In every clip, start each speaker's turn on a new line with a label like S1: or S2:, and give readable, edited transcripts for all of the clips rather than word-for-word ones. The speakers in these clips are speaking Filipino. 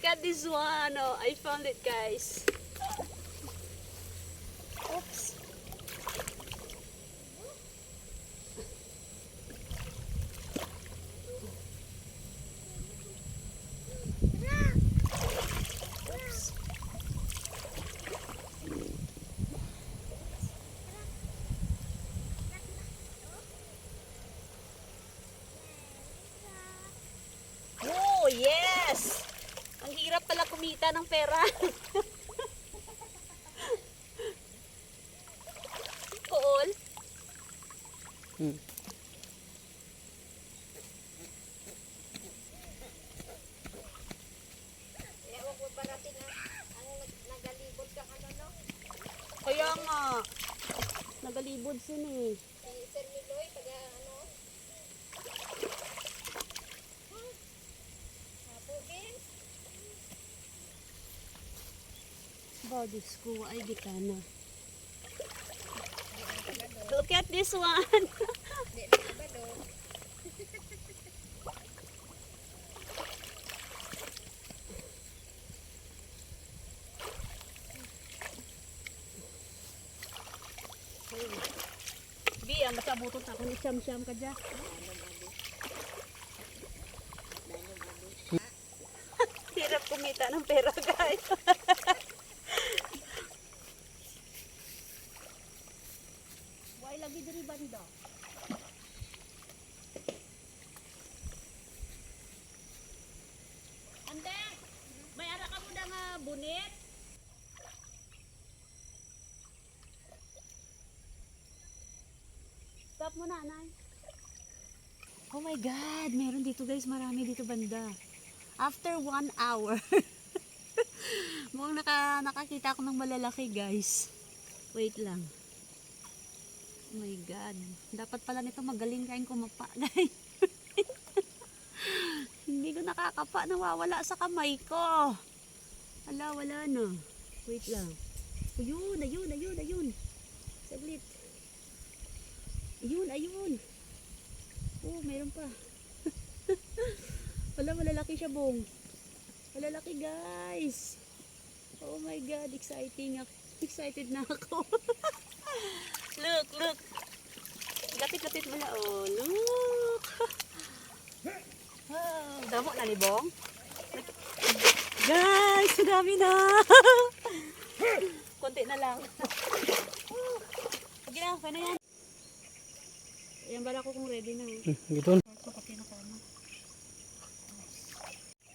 S1: Look at this one. Oh, I found it, guys. Oops. Oops. Oh, yes! Ang hirap pala kumita ng pera. Kool.
S2: Ewan ko ba natin ang nagalibot ka no?
S1: Kaya nga. Nagalibod sin eh.
S2: Si Sir Miloy, taga Pugin.
S1: Body school ay gitana. Look at this one.
S2: Hindi na ba do?
S1: Bi, ang masabutot ako ni Siyam-Siyam ka dyan. Hirap kumita ng pera, guys. Why lagi diri banda? Ande, may ara ka mo na nga bunit? Stop mo na, Nay. Oh my God, meron dito guys, marami dito banda. After 1 hour. Mukhang nakakita ako ng malalaki guys. Wait lang. Oh my God. Dapat pala nito magaling kayong kumapa guys. Hindi ko nakakapa, nawawala sa kamay ko. Ala, wala na. Wait lang. Ayun, ayun, ayun, ayun. Saglit. Ayun, ayun. Oh, meron pa. Wala, malalaki siya, Bong. Malalaki, guys. Oh my God, exciting. Excited na ako. Look, look. Lapit-lapit mo na, oh. Look. Oh, damo na ni Bong. Guys, dami na. Konti na lang. Sige na, kaya na yan. Ayan bala ko kung ready na.
S3: Gitu.
S1: Pati na kama.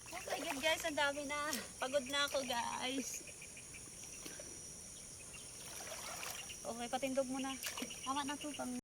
S1: Oh my God guys, ang dami na. Pagod na ako guys. Okay, patindog muna. Tama na to.